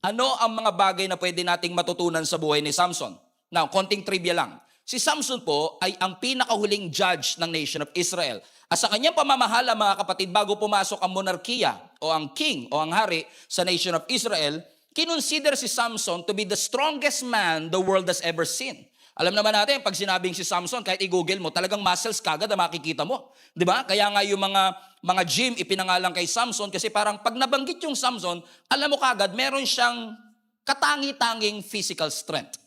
Ano ang mga bagay na pwede nating matutunan sa buhay ni Samson? Now, konting trivia lang. Si Samson po ay ang pinakahuling judge ng nation of Israel. At sa kanyang pamamahala, mga kapatid, bago pumasok ang monarkiya o ang king o ang hari sa nation of Israel, kinonsider si Samson to be the strongest man the world has ever seen. Alam naman natin, pag sinabing si Samson, kahit i-google mo, talagang muscles kagad na makikita mo. Di ba? Kaya nga yung mga gym ipinangalan kay Samson kasi parang pag nabanggit yung Samson, alam mo kagad, meron siyang katangi-tanging physical strength.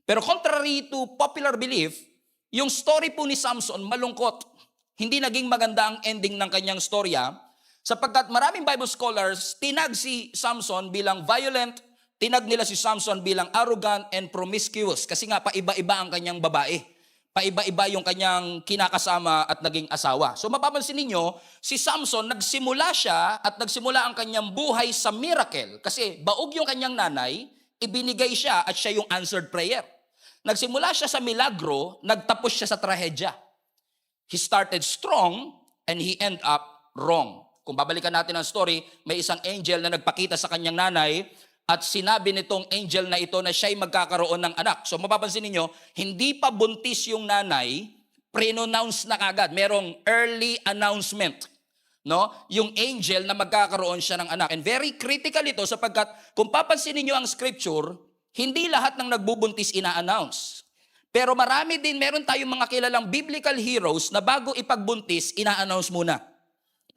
Pero contrary to popular belief, yung story po ni Samson malungkot. Hindi naging maganda ang ending ng kanyang storya sapagkat maraming Bible scholars tinag si Samson bilang violent, tinag nila si Samson bilang arrogant and promiscuous kasi nga paiba-iba ang kanyang babae. Paiba-iba yung kanyang kinakasama at naging asawa. So mapapansin ninyo, si Samson nagsimula siya at nagsimula ang kanyang buhay sa miracle kasi baog yung kanyang nanay, ibinigay siya at siya yung answered prayer. Nagsimula siya sa milagro, nagtapos siya sa trahedya. He started strong and he end up wrong. Kung babalikan natin ang story, may isang angel na nagpakita sa kanyang nanay at sinabi nitong angel na ito na siya'y magkakaroon ng anak. So mapapansin ninyo, hindi pa buntis yung nanay, pre-announce na kagad. Merong early announcement. No? Yung angel na magkakaroon siya ng anak. And very critical ito sapagkat kung papansin niyo ang scripture, hindi lahat ng nagbubuntis ina-announce. Pero meron tayong mga kilalang biblical heroes na bago ipagbuntis, ina-announce muna.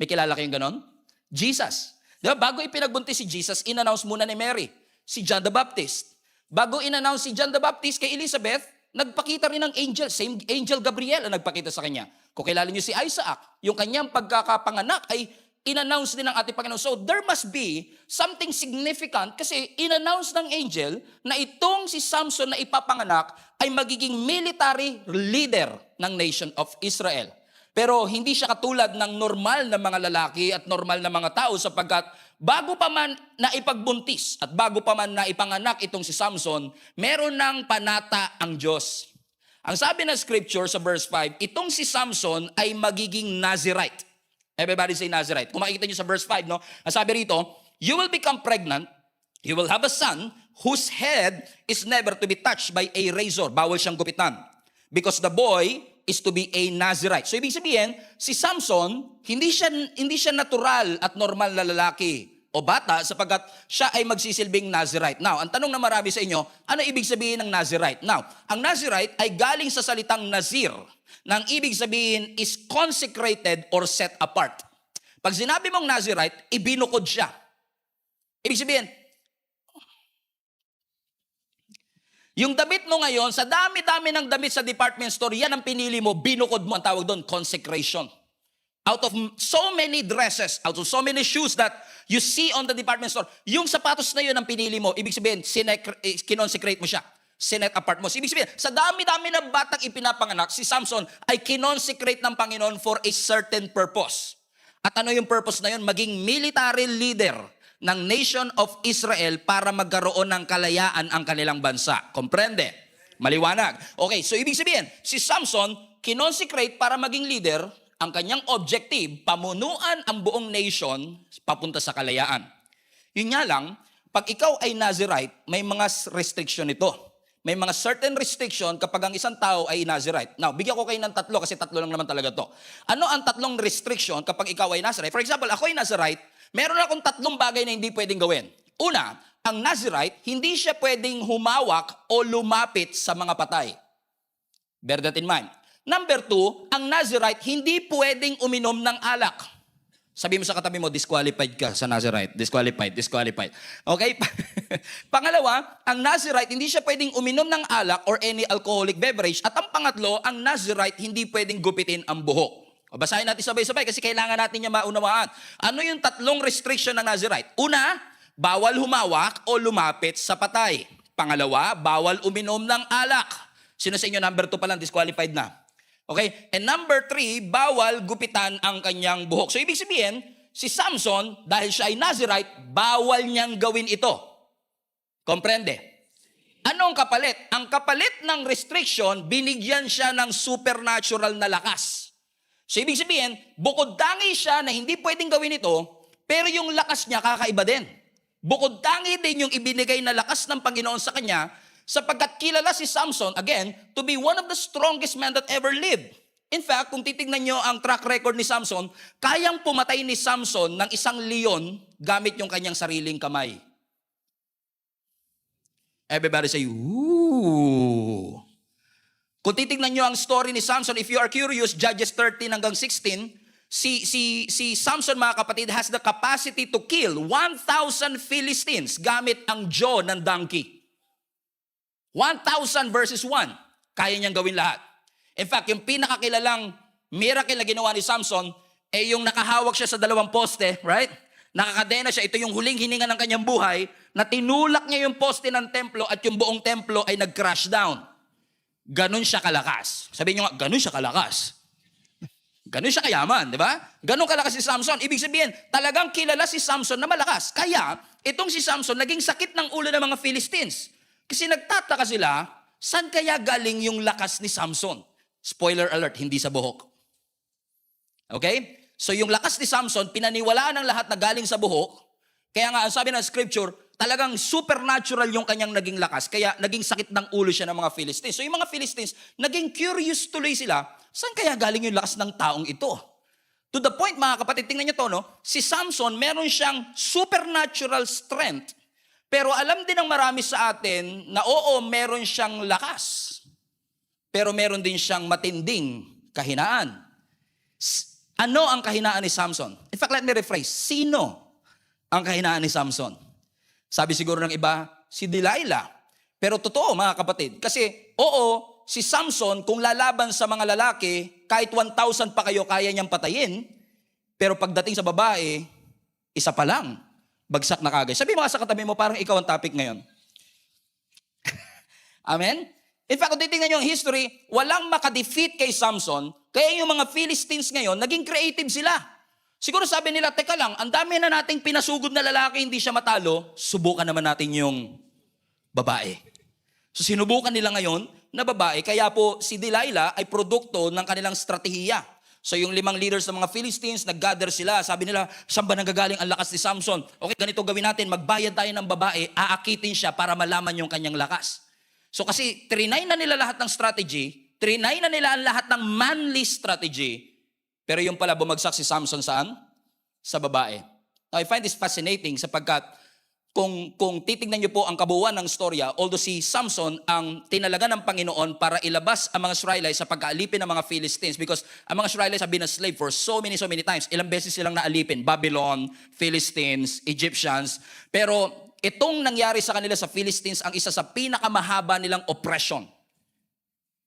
May kilala kayong ganon? Jesus. Diba? Bago ipinagbuntis si Jesus, in-announce muna ni Mary, si John the Baptist. Bago in-announce si John the Baptist kay Elizabeth, nagpakita rin ng angel, same angel Gabriel ang nagpakita sa kanya. Kung kilala niyo si Isaac, yung kanyang pagkakapanganak ay in-announce din ng ating Panginoon. So there must be something significant kasi in-announce ng angel na itong si Samson na ipapanganak ay magiging military leader ng nation of Israel. Pero hindi siya katulad ng normal na mga lalaki at normal na mga tao sapagkat bago pa man na ipagbuntis at bago pa man na ipanganak itong si Samson, meron ng panata ang Diyos. Ang sabi ng scripture sa verse 5, itong si Samson ay magiging Nazirite. Everybody say Nazirite. Kung makikita nyo sa verse 5, no? Ang sabi rito, you will become pregnant, you will have a son whose head is never to be touched by a razor. Bawal siyang gupitan. Because the boy is to be a Nazirite. So ibig sabihin, si Samson, hindi siya natural at normal na lalaki o bata sapagkat siya ay magsisilbing Nazirite. Now, ang tanong na marami sa inyo, ano ibig sabihin ng Nazirite? Now, ang Nazirite ay galing sa salitang Nazir, na ang ibig sabihin is consecrated or set apart. Pag sinabi mong Nazirite, ibinukod siya. Ibig sabihin, yung damit mo ngayon, sa dami-dami ng damit sa department store, yan ang pinili mo, binukod mo, ang tawag doon, consecration. Out of so many dresses, out of so many shoes that you see on the department store, yung sapatos na yun ang pinili mo, ibig sabihin, kinonsecrate mo siya. Sinet apart mo. Ibig sabihin, sa dami-dami ng batang ipinapanganak, si Samson ay kinonsecrate ng Panginoon for a certain purpose. At ano yung purpose na yun? Maging military leader ng nation of Israel para magkaroon ng kalayaan ang kanilang bansa. Komprende? Maliwanag. Okay, so ibig sabihin, si Samson kinonsecrate para maging leader, ang kanyang objective, pamunuan ang buong nation papunta sa kalayaan. Yun nga lang, pag ikaw ay Nazirite, may mga restriction ito. May mga certain restriction kapag ang isang tao ay Nazirite. Now, bigyan ko kayo ng tatlo kasi tatlo lang naman talaga to. Ano ang tatlong restriction kapag ikaw ay Nazirite? For example, ako ay Nazirite, meron akong tatlong bagay na hindi pwedeng gawin. Una, ang Nazirite, hindi siya pwedeng humawak o lumapit sa mga patay. Bear that in mind. Number two, ang Nazirite, hindi pwedeng uminom ng alak. Sabi mo sa katabi mo, disqualified ka sa Nazirite. Disqualified. Okay? Pangalawa, ang Nazirite, hindi siya pwedeng uminom ng alak or any alcoholic beverage. At ang pangatlo, ang Nazirite, hindi pwedeng gupitin ang buhok. O, basahin natin sabay-sabay kasi kailangan natin niya maunawaan. Ano yung tatlong restriction ng Nazirite? Una, bawal humawak o lumapit sa patay. Pangalawa, bawal uminom ng alak. Sino sa inyo number 2 pa lang, disqualified na? Okay? And number 3, bawal gupitan ang kanyang buhok. So, ibig sabihin, si Samson, dahil siya ay Nazirite, bawal niyang gawin ito. Komprende? Anong kapalit? Ang kapalit ng restriction, binigyan siya ng supernatural na lakas. So, ibig sabihin, bukod tangi siya na hindi pwedeng gawin ito, pero yung lakas niya kakaiba din. Bukod tangi din yung ibinigay na lakas ng Panginoon sa kanya, sapagkat kilala si Samson, again, to be one of the strongest men that ever lived. In fact, kung titignan nyo ang track record ni Samson, kayang pumatay ni Samson ng isang leon gamit yung kanyang sariling kamay. Everybody say, ooh. Kung titignan nyo ang story ni Samson, if you are curious, Judges 13 hanggang 16, si Samson, mga kapatid, has the capacity to kill 1,000 Philistines gamit ang jaw ng donkey. 1,000 versus 1. Kaya niyang gawin lahat. In fact, yung pinakakilalang miracle na ginawa ni Samson, yung nakahawak siya sa dalawang poste, right? Nakakadena siya. Ito yung huling hininga ng kanyang buhay, na tinulak niya yung poste ng templo at yung buong templo ay nag-crash down. Ganon siya kalakas. Sabihin nyo nga, ganon siya kalakas. Ganon siya kayaman, di ba? Ganon kalakas si Samson. Ibig sabihin, talagang kilala si Samson na malakas. Kaya, itong si Samson, naging sakit ng ulo ng mga Philistines. Kasi nagtataka sila, saan kaya galing yung lakas ni Samson? Spoiler alert, hindi sa buhok. Okay? So yung lakas ni Samson, pinaniwalaan ng lahat na galing sa buhok. Kaya nga, ang sabi ng scripture, talagang supernatural yung kanyang naging lakas. Kaya naging sakit ng ulo siya ng mga Philistines. So yung mga Philistines, naging curious tuloy sila, saan kaya galing yung lakas ng taong ito? To the point, mga kapatid, tingnan niyo to, no? Si Samson, meron siyang supernatural strength. Pero alam din ng marami sa atin na oo, meron siyang lakas. Pero meron din siyang matinding kahinaan. Ano ang kahinaan ni Samson? In fact, let me rephrase. Sino ang kahinaan ni Samson? Sabi siguro ng iba, si Delilah. Pero totoo, mga kapatid. Kasi, oo, si Samson, kung lalaban sa mga lalaki, kahit 1,000 pa kayo, kaya niyang patayin. Pero pagdating sa babae, isa pa lang. Bagsak na kagad. Sabi mga sa katabi mo, parang ikaw ang topic ngayon. Amen? In fact, kung titingnan nyo ang history, walang makadefeat kay Samson, kaya yung mga Philistines ngayon, naging creative sila. Siguro sabi nila, teka lang, ang dami na nating pinasugod na lalaki, hindi siya matalo, subukan naman natin yung babae. So sinubukan nila ngayon na babae, kaya po si Delilah ay produkto ng kanilang strategiya. So yung 5 leaders ng mga Philistines, nag-gather sila, sabi nila, saan ba nanggagaling ang lakas ni Samson? Okay, ganito gawin natin, magbayad tayo ng babae, aakitin siya para malaman yung kanyang lakas. So kasi trinay na nila lahat ng strategy, trinay na nila ang lahat ng manly strategy, pero yung pala bumagsak si Samson saan? Sa babae. Now I find this fascinating sapagkat kung titignan niyo po ang kabuuan ng storya, although si Samson ang tinalaga ng Panginoon para ilabas ang mga Israelites sa pagkaalipin ng mga Philistines because ang mga Israelites have been a slave for so many times. Ilang beses silang naalipin. Babylon, Philistines, Egyptians. Pero itong nangyari sa kanila sa Philistines ang isa sa pinakamahaba nilang oppression.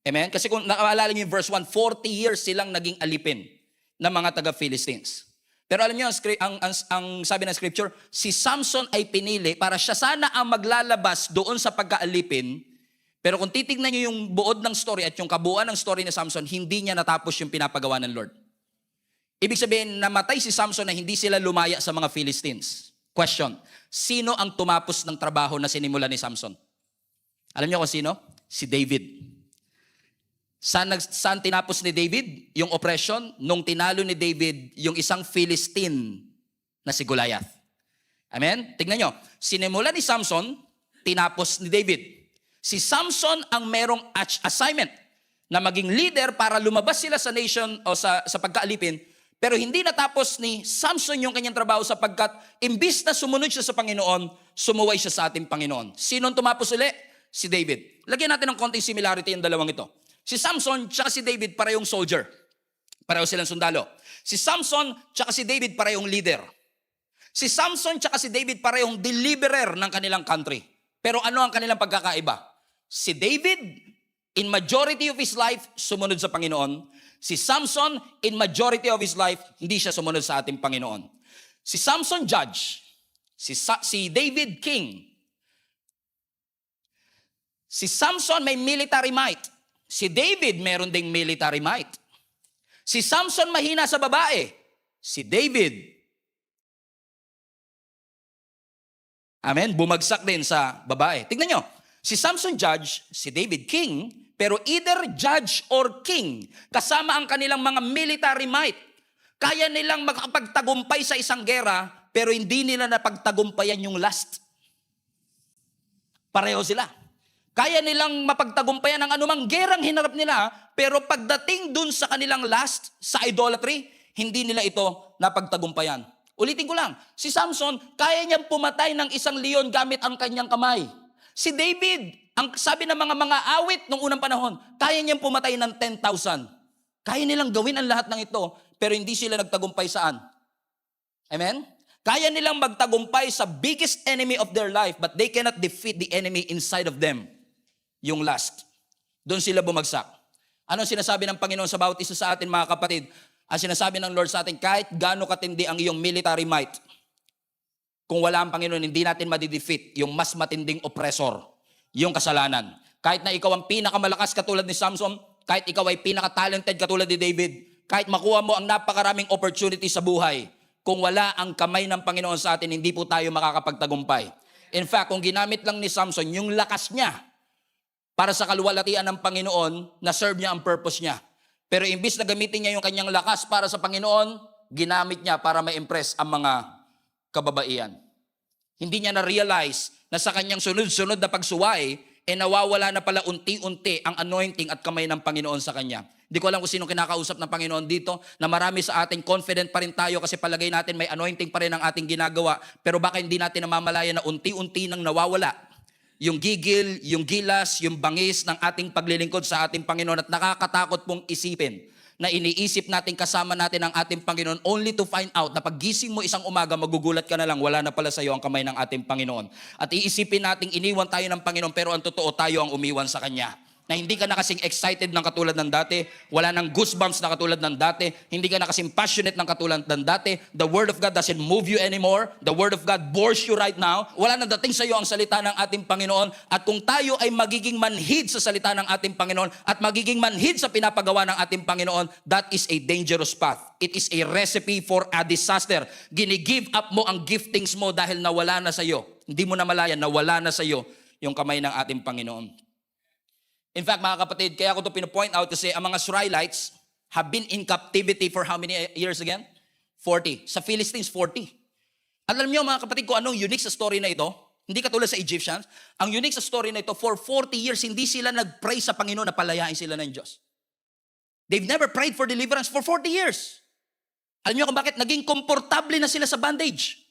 Amen? Kasi kung nakaalala niyo yung verse 1, 40 years silang naging alipin ng mga taga-Philistines. Pero alam niyo, ang sabi ng scripture, si Samson ay pinili para siya sana ang maglalabas doon sa pagkaalipin. Pero kung titignan niyo yung buod ng story at yung kabuuan ng story ni Samson, hindi niya natapos yung pinapagawa ng Lord. Ibig sabihin, namatay si Samson na hindi sila lumaya sa mga Philistines. Question, sino ang tumapos ng trabaho na sinimula ni Samson? Alam niyo kung sino? Si David. Saan tinapos ni David yung oppression? Nung tinalo ni David yung isang Philistine na si Goliath. Amen? Tingnan nyo. Sinimula ni Samson, tinapos ni David. Si Samson ang merong assignment na maging leader para lumabas sila sa nation o sa pagkaalipin. Pero hindi natapos ni Samson yung kanyang trabaho sapagkat imbis na sumunod siya sa Panginoon, sumuway siya sa ating Panginoon. Sino tumapos uli? Si David. Lagyan natin ng konting similarity yung dalawang ito. Si Samson tsaka si David parehong soldier. Pareho silang sundalo. Si Samson tsaka si David parehong leader. Si Samson tsaka si David parehong deliverer ng kanilang country. Pero ano ang kanilang pagkakaiba? Si David, in majority of his life, sumunod sa Panginoon. Si Samson, in majority of his life, hindi siya sumunod sa ating Panginoon. Si Samson, judge. Si David, king. Si Samson may military might. Si David meron ding military might. Si Samson mahina sa babae. Si David, amen, bumagsak din sa babae. Tignan nyo, si Samson judge, si David king, pero either judge or king, kasama ang kanilang mga military might. Kaya nilang makapagtagumpay sa isang gera pero hindi nila napagtagumpayan yung lust. Pareho sila. Kaya nilang mapagtagumpayan ang anumang gerang hinarap nila, pero pagdating dun sa kanilang lust, sa idolatry, hindi nila ito napagtagumpayan. Ulitin ko lang, si Samson, kaya niyang pumatay ng isang leon gamit ang kanyang kamay. Si David, ang sabi ng mga awit nung unang panahon, kaya niyang pumatay ng 10,000. Kaya nilang gawin ang lahat ng ito, pero hindi sila nagtagumpay saan? Amen? Kaya nilang magtagumpay sa biggest enemy of their life, but they cannot defeat the enemy inside of them. Yung lust. Doon sila bumagsak. Anong sinasabi ng Panginoon sa bawat isa sa atin, mga kapatid? Ang sinasabi ng Lord sa atin, kahit gaano katindi ang iyong military might, kung wala ang Panginoon, hindi natin madidefeat yung mas matinding oppressor, yung kasalanan. Kahit na ikaw ang pinakamalakas katulad ni Samson, kahit ikaw ay pinaka-talented katulad ni David, kahit makuha mo ang napakaraming opportunity sa buhay, kung wala ang kamay ng Panginoon sa atin, hindi po tayo makakapagtagumpay. In fact, kung ginamit lang ni Samson yung lakas niya para sa kaluwalhatian ng Panginoon, na-serve niya ang purpose niya. Pero imbis na gamitin niya yung kanyang lakas para sa Panginoon, ginamit niya para ma-impress ang mga kababaihan. Hindi niya na-realize na sa kanyang sunod-sunod na pagsuway, nawawala na pala unti-unti ang anointing at kamay ng Panginoon sa kanya. Hindi ko alam kung sino kinakausap ng Panginoon dito, na marami sa atin confident pa rin tayo kasi palagay natin may anointing pa rin ang ating ginagawa, pero baka hindi natin namamalayan na unti-unti nang nawawala yung gigil, yung gilas, yung bangis ng ating paglilingkod sa ating Panginoon, at nakakatakot pong isipin na iniisip natin kasama natin ang ating Panginoon only to find out na paggising mo isang umaga, magugulat ka na lang, wala na pala sa iyo ang kamay ng ating Panginoon. At iisipin natin iniwan tayo ng Panginoon, pero ang totoo tayo ang umiwan sa Kanya. Na hindi ka na kasing excited ng katulad ng dati, wala nang goosebumps na katulad ng dati, hindi ka na kasing passionate ng katulad ng dati, the Word of God doesn't move you anymore, the Word of God bores you right now, wala na dating sa iyo ang salita ng ating Panginoon, at kung tayo ay magiging manhid sa salita ng ating Panginoon, at magiging manhid sa pinapagawa ng ating Panginoon, that is a dangerous path. It is a recipe for a disaster. Gini-give up mo ang giftings mo dahil nawala na sa iyo. Hindi mo na malayan, nawala na sa iyo yung kamay ng ating Panginoon. In fact, mga kapatid, kaya ko ito pinapoint out kasi ang mga Israelites have been in captivity for how many years again? 40. Sa Philistines, 40. At alam niyo mga kapatid, kung anong unique sa story na ito, hindi katulad sa Egyptians, ang unique sa story na ito, for 40 years, hindi sila nag-pray sa Panginoon na palayain sila ng Diyos. They've never prayed for deliverance for 40 years. Alam niyo kung bakit? Naging komportable na sila sa bondage.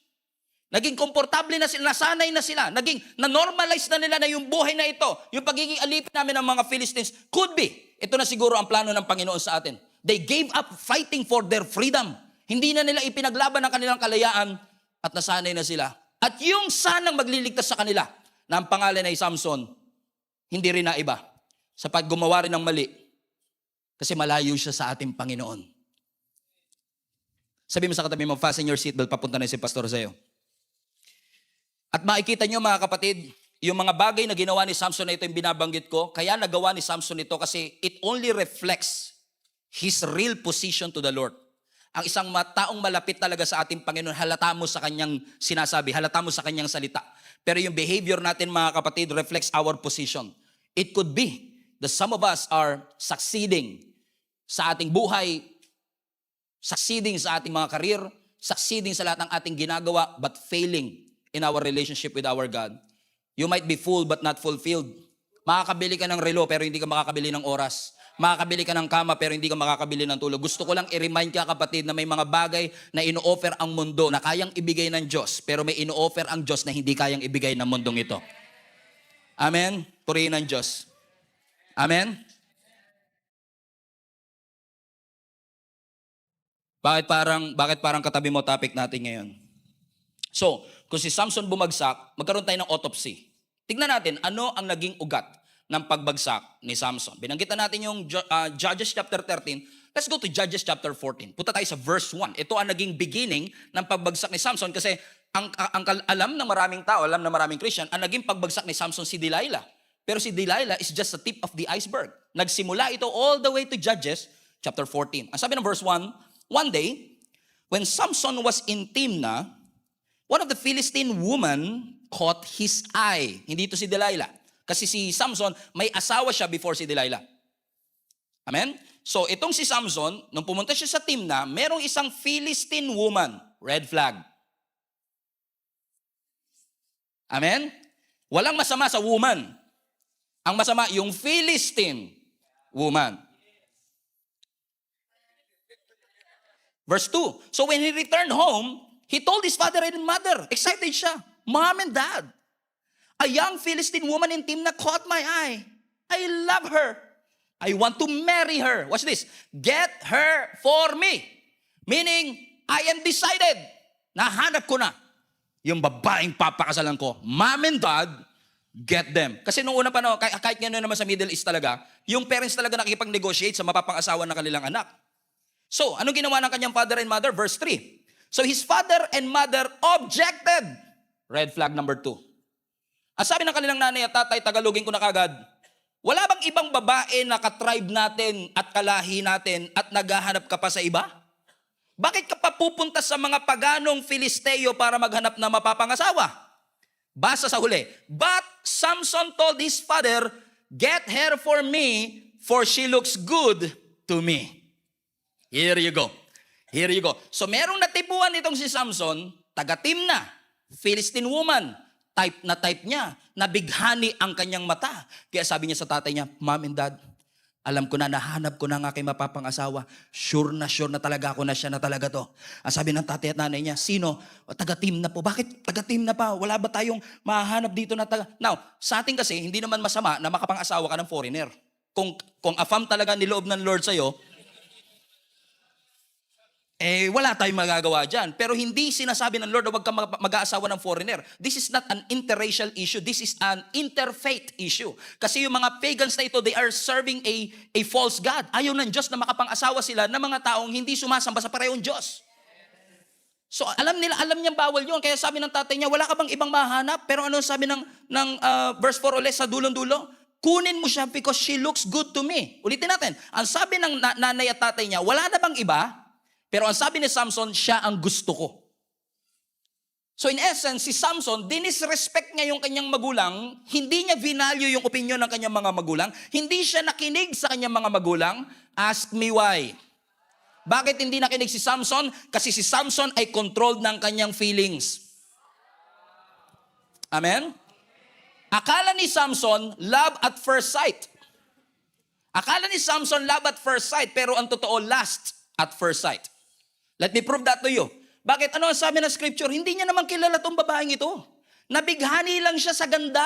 Naging komportable na sila, nasanay na sila, na-normalize na nila na yung buhay na ito, yung pagiging alipin namin ng mga Philistines, could be. Ito na siguro ang plano ng Panginoon sa atin. They gave up fighting for their freedom. Hindi na nila ipinaglaban ang kanilang kalayaan at nasanay na sila. At yung sanang magliligtas sa kanila, na ang pangalan ay Samson, hindi rin na iba. Sapat gumawa rin ng mali, kasi malayo siya sa ating Panginoon. Sabi mo sa katabi mo, fasten your seatbelt, papunta na si pastor sa iyo. At makikita nyo mga kapatid, yung mga bagay na ginawa ni Samson na ito yung binabanggit ko, kaya nagawa ni Samson ito kasi it only reflects his real position to the Lord. Ang isang taong malapit talaga sa ating Panginoon, halata mo sa kanyang sinasabi, halata mo sa kanyang salita. Pero yung behavior natin mga kapatid reflects our position. It could be that some of us are succeeding sa ating buhay, succeeding sa ating mga career, succeeding sa lahat ng ating ginagawa, but failing in our relationship with our God. You might be full but not fulfilled. Makakabili ka ng relo pero hindi ka makakabili ng oras. Makakabili ka ng kama pero hindi ka makakabili ng tulog. Gusto ko lang i-remind ka kapatid na may mga bagay na ino-offer ang mundo na kayang ibigay ng Diyos, pero may ino-offer ang Diyos na hindi kayang ibigay ng mundong ito. Amen? Purihin ng Diyos. Amen? Bakit parang katabi mo topic natin ngayon? So, kung si Samson bumagsak, magkaroon tayo ng autopsy. Tignan natin, ano ang naging ugat ng pagbagsak ni Samson. Binanggitan natin yung Judges chapter 13. Let's go to Judges chapter 14. Punta tayo sa verse 1. Ito ang naging beginning ng pagbagsak ni Samson kasi ang alam ng maraming tao, alam ng maraming Christian, ang naging pagbagsak ni Samson si Delilah. Pero si Delilah is just the tip of the iceberg. Nagsimula ito all the way to Judges chapter 14. Ang sabi ng verse 1, one day, when Samson was in Timnah, one of the Philistine women caught his eye. Hindi ito si Delilah. Kasi si Samson, may asawa siya before si Delilah. Amen? So, itong si Samson, nung pumunta siya sa Timnah, merong isang Philistine woman. Red flag. Amen? Walang masama sa woman. Ang masama, yung Philistine woman. Verse 2. So when he returned home, he told his father and mother. Excited siya. Mom and dad. A young Philistine woman in Timnah caught my eye. I love her. I want to marry her. Watch this. Get her for me. Meaning, I am decided. Nahanap ko na yung babaeng papakasalan ko. Mom and dad, get them. Kasi nung una pa, no, kahit gano'n naman sa Middle East talaga, yung parents talaga nakikipag-negotiate sa mapapang-asawa ng kanilang anak. So, anong ginawa ng kanyang father and mother? Verse 3. So, his father and mother objected. Red flag number 2. Ang sabi ng kanilang nanay at tatay, Tagalogin ko na kagad, wala bang ibang babae na katribe natin at kalahi natin at naghahanap ka pa sa iba? Bakit ka pa pupunta sa mga paganong Filisteo para maghanap na mapapangasawa? Basa sa huli. But Samson told his father, get her for me, for she looks good to me. Here you go. Here you go. So merong natipuan itong si Samson, taga-Timnah, Philistine woman. Type na type niya, nabighani ang kanyang mata. Kaya sabi niya sa tatay niya, Mom and Dad, alam ko na, nahanap ko na ang aking mapapangasawa. Sure na talaga ako na siya na talaga to. Ang sabi ng tatay at nanay niya, sino? Taga-Timnah po. Bakit taga-Timnah pa? Wala ba tayong mahanap dito na taga... Now, sa atin kasi, hindi naman masama na makapang-asawa ka ng foreigner. Kung afam talaga niloob ng Lord sa'yo, wala tayong magagawa dyan. Pero hindi sinasabi ng Lord na huwag kang mag-aasawa ng foreigner. This is not an interracial issue. This is an interfaith issue. Kasi yung mga pagans na ito, they are serving a false God. Ayaw ng Diyos na makapang-asawa sila ng mga taong hindi sumasamba sa parehong Diyos. So alam niyang bawal yun. Kaya sabi ng tatay niya, wala ka bang ibang mahanap? Pero ano sabi ng verse 4 ulit sa dulong-dulo? Kunin mo siya because she looks good to me. Ulitin natin. Ang sabi ng nanay at tatay niya, wala na bang iba? Pero ang sabi ni Samson, siya ang gusto ko. So in essence, si Samson, dinisrespect niya yung kanyang magulang, hindi niya vinalue yung opinion ng kanyang mga magulang, hindi siya nakinig sa kanyang mga magulang. Ask me why. Bakit hindi nakinig si Samson? Kasi si Samson ay controlled ng kanyang feelings. Amen? Akala ni Samson, love at first sight. Akala ni Samson, love at first sight, pero ang totoo, lust at first sight. Let me prove that to you. Bakit? Ano ang sabi ng scripture? Hindi niya naman kilala tong babaeng ito. Nabighani lang siya sa ganda.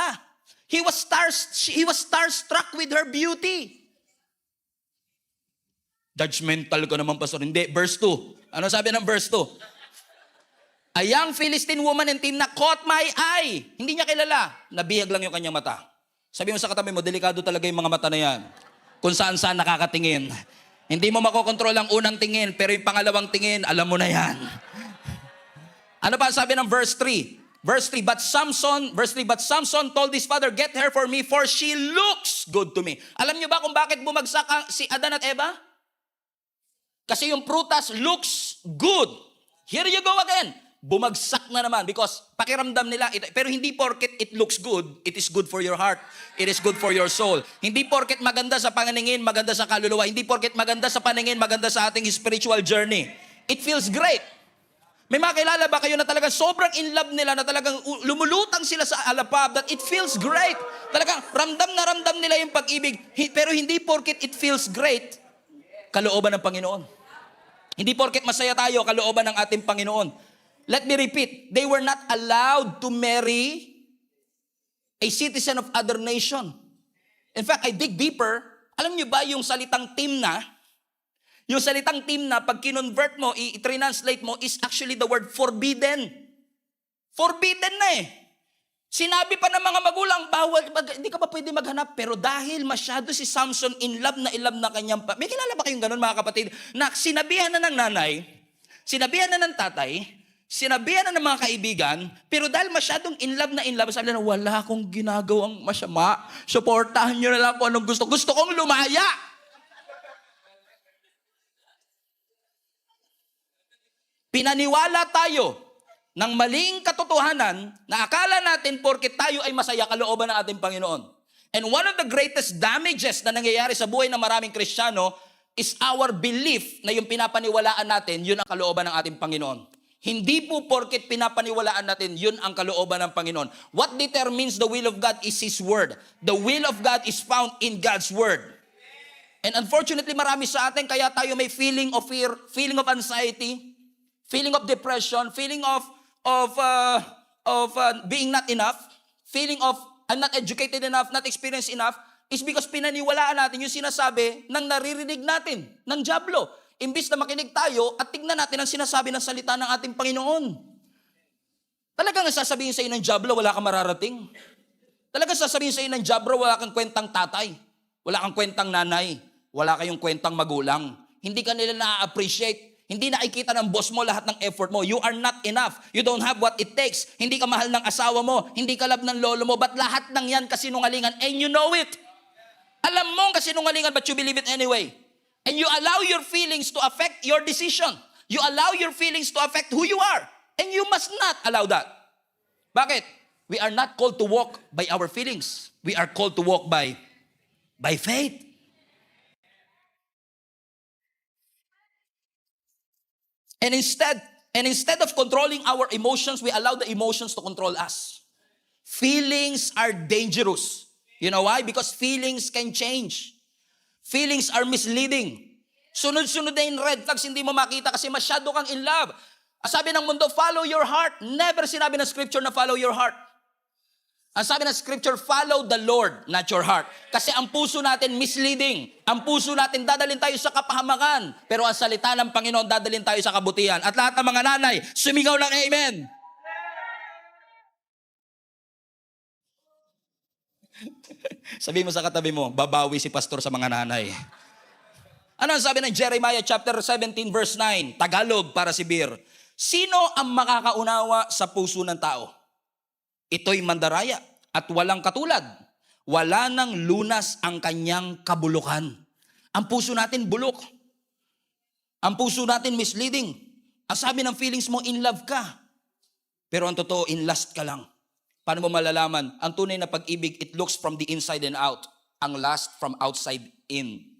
He was starstruck with her beauty. Judgmental ko naman, pastor. Hindi. Verse 2. Ano sabi ng verse 2? A young Philistine woman in Timnah caught my eye. Hindi niya kilala. Nabihag lang yung kanyang mata. Sabi mo sa katabi mo, delikado talaga yung mga mata na yan. Kung saan-saan nakakatingin. Hindi mo makokontrol ang unang tingin, pero yung pangalawang tingin, alam mo na yan. Ano pa sabi ng verse 3? Verse 3, but Samson told his father, get her for me, for she looks good to me. Alam niyo ba kung bakit bumagsak si Adan at Eva? Kasi yung prutas looks good. Here you go again. Bumagsak na naman because pakiramdam nila, pero hindi porket it looks good, it is good for your heart. It is good for your soul. Hindi porket maganda sa paningin, maganda sa kaluluwa. Hindi porket maganda sa paningin, maganda sa ating spiritual journey. It feels great. May makilala ba kayo na talagang sobrang in love nila, na talagang lumulutang sila sa alapab, that it feels great. Talagang ramdam nila yung pag-ibig. Pero hindi porket it feels great, kalooban ng Panginoon. Hindi porket masaya tayo, kalooban ng ating Panginoon. Let me repeat, they were not allowed to marry a citizen of other nation. In fact, I dig deeper. Alam niyo ba yung salitang Timnah? Yung salitang Timnah, pag kinonvert mo, i-translate mo, is actually the word forbidden. Forbidden na eh. Sinabi pa ng mga magulang, bawal, hindi ka pa pwede maghanap. Pero dahil masyado si Samson in love na kanyang may kilala ba kayong ganun, mga kapatid? Na sinabihan na ng nanay, sinabihan na ng tatay, sinabihan na ng mga kaibigan, pero dahil masyadong in love, sabi na, wala akong ginagawang masama. Suportahan nyo na lang kung anong gusto. Gusto kong lumaya. Pinaniwala tayo ng maling katotohanan na akala natin porket tayo ay masaya, kalooban ng ating Panginoon. And one of the greatest damages na nangyayari sa buhay ng maraming Kristiyano is our belief na yung pinapaniwalaan natin, yun ang kalooban ng ating Panginoon. Hindi po porket pinapaniwalaan natin, yun ang kalooban ng Panginoon. What determines the will of God is His Word. The will of God is found in God's Word. And unfortunately, marami sa atin, kaya tayo may feeling of fear, feeling of anxiety, feeling of depression, feeling of being not enough, feeling of I'm not educated enough, not experienced enough, is because pinaniwalaan natin yung sinasabi ng naririnig natin, ng dyablo. Imbis na makinig tayo at tignan natin ang sinasabi ng salita ng ating Panginoon. Talagang sasabihin sa iyo ng dyablo, wala kang mararating. Talagang sasabihin sa iyo ng dyablo, wala kang kwentang tatay, wala kang kwentang nanay, wala kayong kwentang magulang. Hindi ka nila na-appreciate. Hindi nakikita ng boss mo lahat ng effort mo. You are not enough. You don't have what it takes. Hindi ka mahal ng asawa mo. Hindi ka love ng lolo mo. But lahat ng yan kasinungalingan and you know it. Alam mo ang kasinungalingan but you believe it anyway. And you allow your feelings to affect your decision. You allow your feelings to affect who you are. And you must not allow that. Bakit? We are not called to walk by our feelings. We are called to walk by faith. And instead of controlling our emotions, we allow the emotions to control us. Feelings are dangerous. You know why? Because feelings can change. Feelings are misleading. Sunod-sunod na yung red flags, hindi mo makita kasi masyado kang in love. Sabi ng mundo, follow your heart. Never sinabi ng scripture na follow your heart. Ang sabi ng scripture, follow the Lord, not your heart. Kasi ang puso natin misleading. Ang puso natin dadalhin tayo sa kapahamakan. Pero ang salita ng Panginoon dadalhin tayo sa kabutihan. At lahat ng mga nanay, sumigaw ng amen. Sabi mo sa katabi mo, babawi si pastor sa mga nanay. Ano ang sabi ng Jeremiah chapter 17 verse 9? Tagalog para si Bir. Sino ang makakaunawa sa puso ng tao? Ito'y mandaraya at walang katulad. Wala nang lunas ang kanyang kabulukan. Ang puso natin bulok. Ang puso natin misleading. Ang sabi ng feelings mo, in love ka. Pero ang totoo, in lust ka lang. Paano mo malalaman? Ang tunay na pag-ibig, it looks from the inside and out. Ang lust from outside in.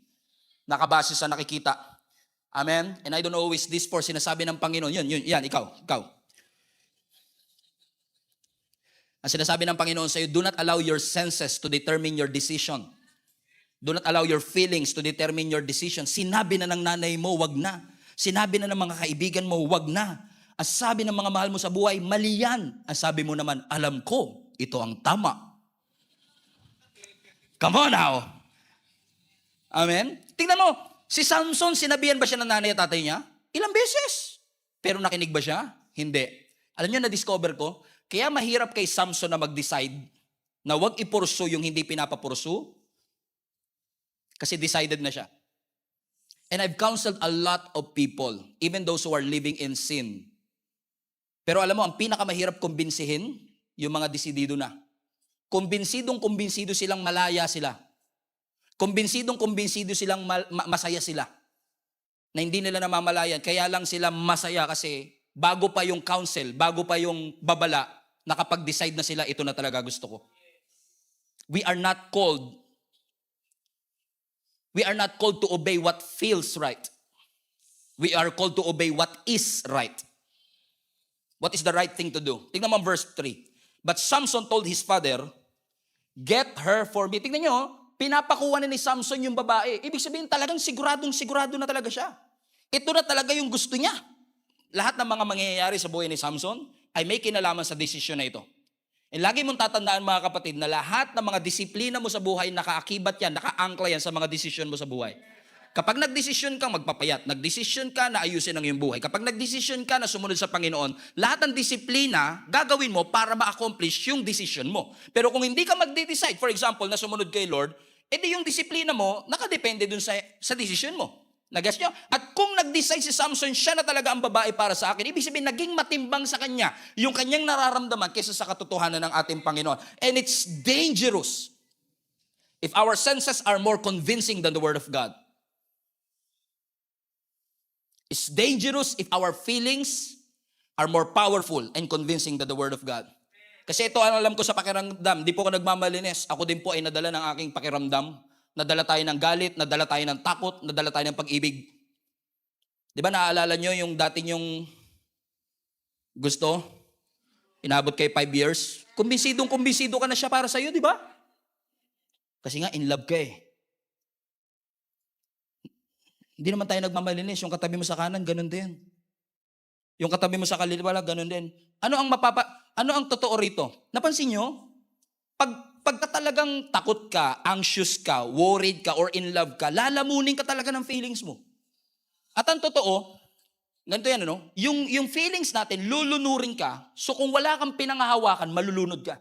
Nakabase sa nakikita. Amen? And I don't know who is this for. Sinasabi ng Panginoon. Yan, ikaw. Ang sinasabi ng Panginoon sa iyo, do not allow your senses to determine your decision. Do not allow your feelings to determine your decision. Sinabi na ng nanay mo, wag na. Sinabi na ng mga kaibigan mo, wag na. Ang sabi ng mga mahal mo sa buhay, mali yan. Ang sabi mo naman, alam ko, ito ang tama. Come on now. Amen? Tingnan mo, si Samson, sinabihan ba siya ng nanay at tatay niya? Ilang beses. Pero nakinig ba siya? Hindi. Alam niyo, na-discover ko, kaya mahirap kay Samson na mag-decide na wag ipursu yung hindi pinapapursu kasi decided na siya. And I've counseled a lot of people, even those who are living in sin. Pero alam mo, ang pinakamahirap kumbinsihin, yung mga desidido na. Kumbinsido silang malaya sila. Kumbinsido silang masaya sila. Na hindi nila namamalayan. Kaya lang sila masaya kasi bago pa yung counsel, bago pa yung babala, nakapag-decide na sila, ito na talaga gusto ko. We are not called to obey what feels right. We are called to obey what is right. What is the right thing to do? Tingnan mo verse 3. But Samson told his father, get her for me. Tingnan nyo, pinapakuha na ni Samson yung babae. Ibig sabihin talagang sigurado na talaga siya. Ito na talaga yung gusto niya. Lahat ng mga mangyayari sa buhay ni Samson ay may kinalaman sa desisyon na ito. And lagi mong tatandaan mga kapatid na lahat ng mga disiplina mo sa buhay, nakaakibat yan, nakaangkla yan sa mga desisyon mo sa buhay. Kapag nagdesisyon kang magpapayat, nagdesisyon ka na ayusin ang iyong buhay, kapag nagdesisyon ka na sumunod sa Panginoon, lahat ng disiplina gagawin mo para ma-accomplish yung decision mo. Pero kung hindi ka mag-decide, for example, na sumunod kay Lord, edi yung disiplina mo, nakadepende dun sa decision mo. Nagas nyo? At kung nag-decide si Samson, siya na talaga ang babae para sa akin, ibig sabihin, naging matimbang sa kanya yung kanyang nararamdaman kaysa sa katotohanan ng ating Panginoon. And it's dangerous if our senses are more convincing than the Word of God. It's dangerous if our feelings are more powerful and convincing than the Word of God. Kasi ito ang alam ko sa pakiramdam, di po ako nagmamalinis. Ako din po ay nadala ng aking pakiramdam. Nadala tayo ng galit, nadala tayo ng takot, nadala tayo ng pag-ibig. Di ba naaalala nyo yung dating yung Gusto? Inabot kay 5 years? Kumbinsidong-kumbinsido ka na siya para sa'yo, di ba? Kasi nga, in love ka eh. Hindi naman tayo nagmamalinis. Yung katabi mo sa kanan, ganun din. Yung katabi mo sa kaliwa, ganun din. Ano ang totoo rito? Napansin nyo? Pagka talagang takot ka, anxious ka, worried ka, or in love ka, lalamunin ka talaga ng feelings mo. At ang totoo, ganito yan, ano? Yung feelings natin, lulunurin ka. So kung wala kang pinangahawakan, malulunod ka.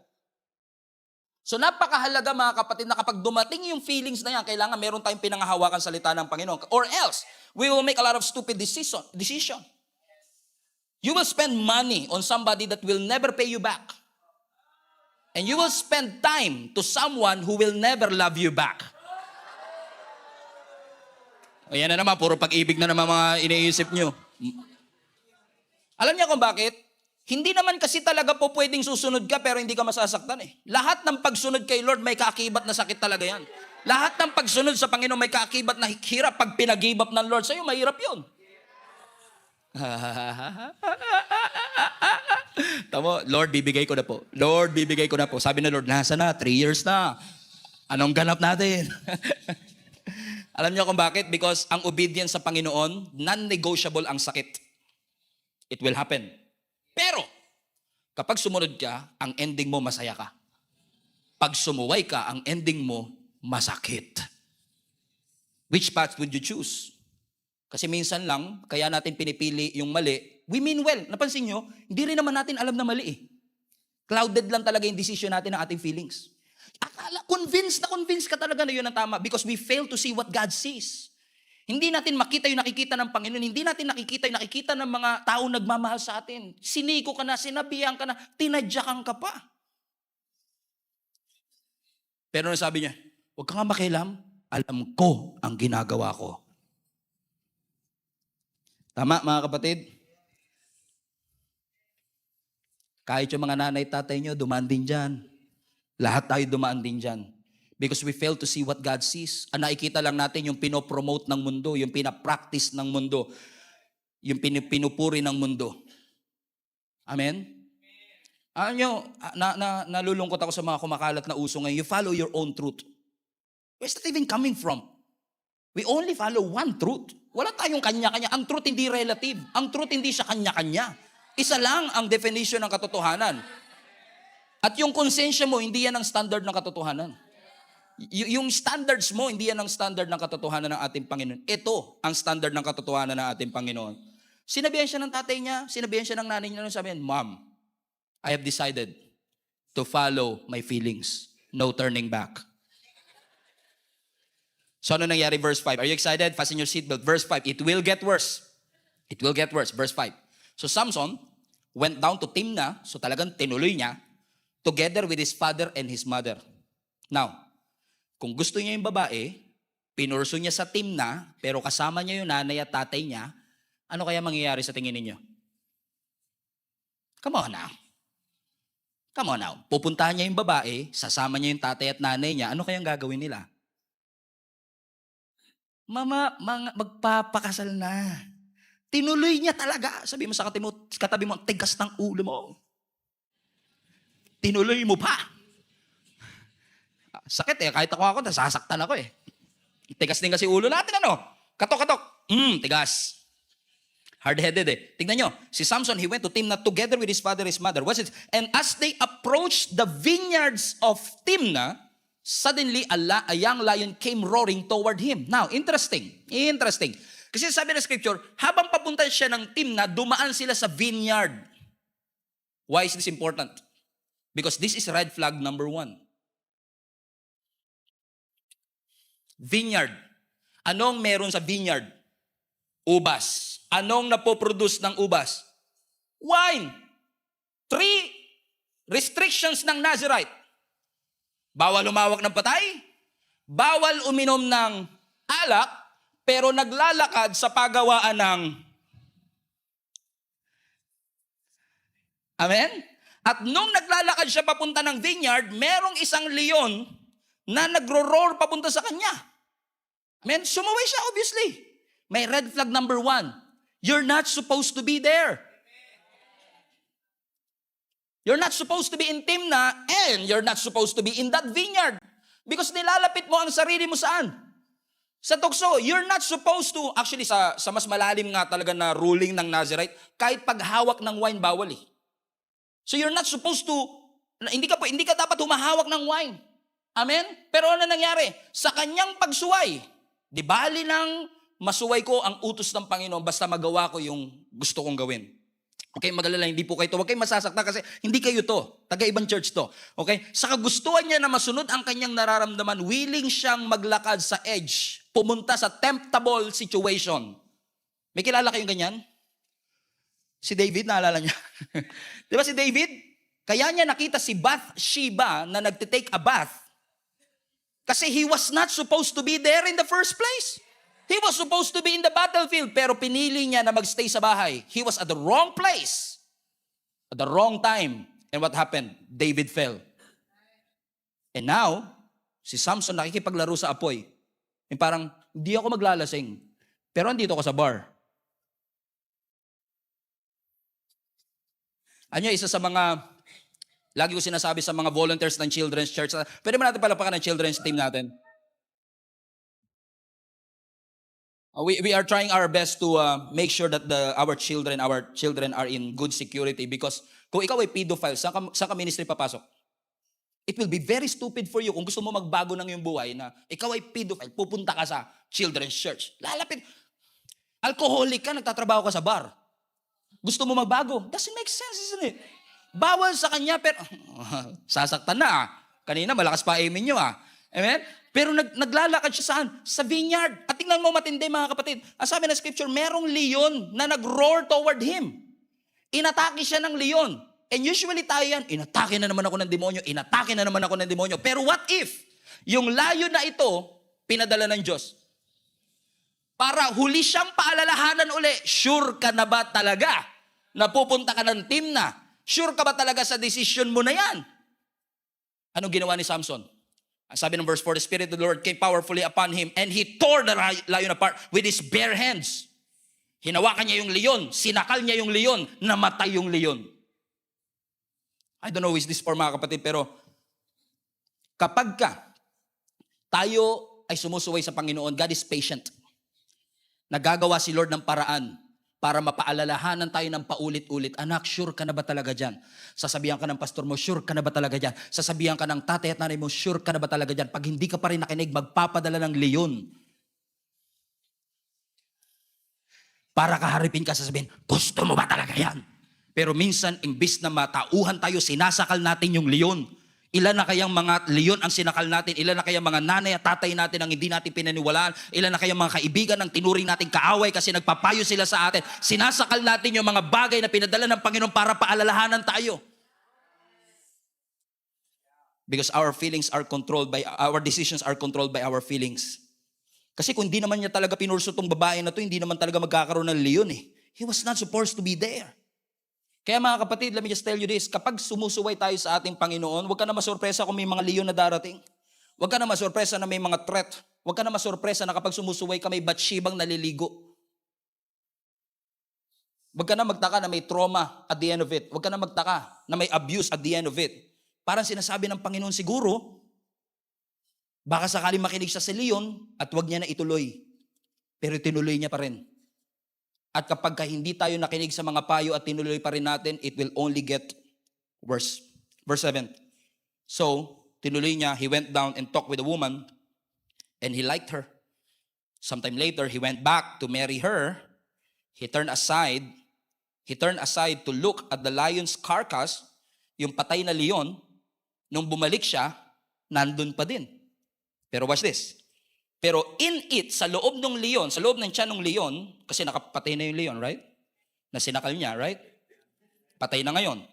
So napakahalaga mga kapatid na kapag dumating yung feelings na yan, kailangan meron tayong pinangahawakan salita ng Panginoon. Or else, we will make a lot of stupid decision. You will spend money on somebody that will never pay you back. And you will spend time to someone who will never love you back. Ayan na naman, puro pag-ibig na naman mga iniisip nyo. Alam niyo kung bakit? Hindi naman kasi talaga po pwedeng susunod ka pero hindi ka masasaktan eh. Lahat ng pagsunod kay Lord may kaakibat na sakit talaga yan. Lahat ng pagsunod sa Panginoon may kaakibat na hirap. Pag pinag-give up ng Lord sa'yo, mahirap yun. Tamo, Lord, bibigay ko na po. Lord, bibigay ko na po. Sabi na Lord, nasa na? 3 years na. Anong ganap natin? Alam niyo kung bakit? Because ang obedience sa Panginoon, non-negotiable ang sakit. It will happen. Pero, kapag sumunod ka, ang ending mo masaya ka. Pag sumuway ka, ang ending mo masakit. Which path would you choose? Kasi minsan lang, kaya natin pinipili yung mali. We mean well. Napansin nyo, hindi rin naman natin alam na mali eh. Clouded lang talaga yung decision natin ng ating feelings. Akala, convinced ka talaga na yun ang tama because we fail to see what God sees. Hindi natin makita yung nakikita ng Panginoon. Hindi natin nakikita yung nakikita ng mga tao nagmamahal sa atin. Siniko ka na, sinabihan ka na, tinadyakan ka pa. Pero nasabi niya, huwag ka nga makialam. Alam ko ang ginagawa ko. Tama mga kapatid? Kahit yung mga nanay tatay nyo, dumaan din dyan. Lahat tayo dumaan din dyan. Because we fail to see what God sees. Ang nakikita lang natin yung pinopromote ng mundo, yung pinapractice ng mundo, yung pinupuri ng mundo. Amen? Alam nyo, nalulungkot ako sa mga kumakalat na uso ngayon. You follow your own truth. Where's that even coming from? We only follow one truth. Wala tayong kanya-kanya. Ang truth hindi relative. Ang truth hindi siya kanya-kanya. Isa lang ang definition ng katotohanan. At yung konsensya mo, hindi yan ang standard ng katotohanan. Yung standards mo, hindi yan ang standard ng katotohanan ng ating Panginoon. Ito ang standard ng katotohanan ng ating Panginoon. Sinabihan siya ng tatay niya, sinabihan siya ng nanay niya, sabihin, Mom, I have decided to follow my feelings. No turning back. So ano nangyari? Verse 5. Are you excited? Fasten your seatbelt. Verse 5. It will get worse. It will get worse. Verse 5. So Samson went down to Timnah. So talagang tinuloy niya together with his father and his mother. Now, kung gusto niya yung babae, pinurso niya sa Timnah, pero kasama niya yung nanay at tatay niya, ano kaya mangyayari sa tingin ninyo? Come on now. Come on now. Pupuntahan niya yung babae, sasama niya yung tatay at nanay niya, ano kayang gagawin nila? Mama, magpapakasal na. Tinuloy niya talaga. Sabi mo sa katabi mo, tigas ng ulo mo. Tinuloy mo pa. Sakit eh. Kahit ako, nasasaktan ako eh. Tigas din kasi ulo natin, ano? Katok-katok. Tigas. Hard-headed eh. Tignan nyo. Si Samson, he went to Timnah together with his father and his mother. What's it? And as they approached the vineyards of Timnah, suddenly a young lion came roaring toward him. Now, interesting. Kasi sabi ng scripture, habang papunta siya ng Timnah, dumaan sila sa vineyard. Why is this important? Because this is red flag number 1. Vineyard. Anong meron sa vineyard? Ubas. Anong napoproduce ng ubas? Wine. 3 restrictions ng Nazirite. Bawal lumawak ng patay, bawal uminom ng alak, pero naglalakad sa pagawaan ng... Amen? At nung naglalakad siya papunta ng vineyard, merong isang leon na nagro-roar papunta sa kanya. Amen? Sumuway siya, obviously. May red flag number 1. You're not supposed to be there. You're not supposed to be in Timna and you're not supposed to be in that vineyard. Because nilalapit mo ang sarili mo saan? Sa tukso, you're not supposed to, actually sa mas malalim nga talaga na ruling ng Nazirite, kahit paghawak ng wine bawal eh. So you're not supposed to, hindi ka dapat humahawak ng wine. Amen? Pero ano nangyari? Sa kanyang pagsuway, di bali lang masuway ko ang utos ng Panginoon basta magawa ko yung gusto kong gawin. Okay, magalala, hindi po kayo to. Huwag kayong masasaktan kasi hindi kayo to. Taga-ibang church to. Okay? Sa kagustuhan niya na masunod ang kanyang nararamdaman, willing siyang maglakad sa edge, pumunta sa temptable situation. May kilala kayong ganyan? Si David, naalala niya? Di ba si David? Kaya niya nakita si Bathsheba na nagtitake a bath. Kasi he was not supposed to be there in the first place. He was supposed to be in the battlefield, pero pinili niya na magstay sa bahay. He was at the wrong place, at the wrong time. And what happened? David fell. And now, si Samson nakikipaglaro sa apoy. Yung parang, hindi ako maglalasing, pero andito ako sa bar. Ano isa sa mga, lagi ko sinasabi sa mga volunteers ng Children's Church, pwede ba natin palapakan ng children's team natin? We are trying our best to make sure that our children are in good security because kung ikaw ay pedophile, saan ka ministry papasok? It will be very stupid for you kung gusto mo magbago ng iyong buhay na ikaw ay pedophile, pupunta ka sa children's church. Lalapit. Alcoholic ka, nagtatrabaho ka sa bar. Gusto mo magbago? Doesn't make sense, isn't it? Bawal sa kanya, pero sasaktan na. Kanina, malakas pa amen nyo Amen? Pero naglalakad siya saan? Sa vineyard. At tingnan mo matindi mga kapatid. Ang sabi ng scripture, merong leon na nag-roar toward him. Inatake siya ng leon. And usually tayo yan, inatake na naman ako ng demonyo, inatake na naman ako ng demonyo. Pero what if, yung layon na ito, pinadala ng Diyos? Para huli siyang paalalahanan uli, sure ka na ba talaga na pupunta ka ng Timna? Sure ka ba talaga sa decision mo na yan? Anong ginawa ni Samson? Sabi ng verse 4, the Spirit of the Lord came powerfully upon him and he tore the lion apart with his bare hands. Hinawakan niya yung leon, sinakal niya yung leon, namatay yung leon. I don't know who is this for mga kapatid, pero kapag tayo ay sumusuway sa Panginoon, God is patient. Nagagawa si Lord ng paraan para mapaalalahanan tayo ng paulit-ulit. Anak, sure ka na ba talaga dyan? Sasabihan ka ng pastor mo, sure ka na ba talaga dyan? Sasabihan ka ng tatay at nanay mo, sure ka na ba talaga dyan? Pag hindi ka pa rin nakinig, magpapadala ng leon. Para kaharipin ka, sasabihin, gusto mo ba talaga yan? Pero minsan, imbis na matauhan tayo, sinasakal natin yung leon. Ilan na kayang mga leon ang sinakal natin? Ilan na kayang mga nanay at tatay natin ang hindi natin pinaniwalaan? Ilan na kayang mga kaibigan ang tinuring natin kaaway kasi nagpapayo sila sa atin? Sinasakal natin yung mga bagay na pinadala ng Panginoon para paalalahanan tayo. Because our decisions are controlled by our feelings. Kasi kung hindi naman niya talaga pinurso tong babae na to, hindi naman talaga magkakaroon ng leon He was not supposed to be there. Kaya mga kapatid, let me just tell you this, kapag sumusuway tayo sa ating Panginoon, huwag ka na masurpresa kung may mga leon na darating. Huwag ka na masurpresa na may mga threat. Huwag ka na masurpresa na kapag sumusuway ka may Bathshebang naliligo. Huwag ka na magtaka na may trauma at the end of it. Huwag ka na magtaka na may abuse at the end of it. Parang sinasabi ng Panginoon siguro, baka sakali makinig siya sa leon at huwag niya na ituloy. Pero tinuloy niya pa rin. At kapag hindi tayo nakinig sa mga payo at tinuloy pa rin natin, it will only get worse. Verse 7. So, tinuloy niya, he went down and talked with the woman, and he liked her. Sometime later, he went back to marry her. He turned aside to look at the lion's carcass, yung patay na leon. Nung bumalik siya, nandun pa din. Pero watch this. Pero in it, sa loob ng leon, sa loob ng tiyan ng leon, kasi nakapatay na yung leon, right? Na sinakal niya, right? Patay na ngayon.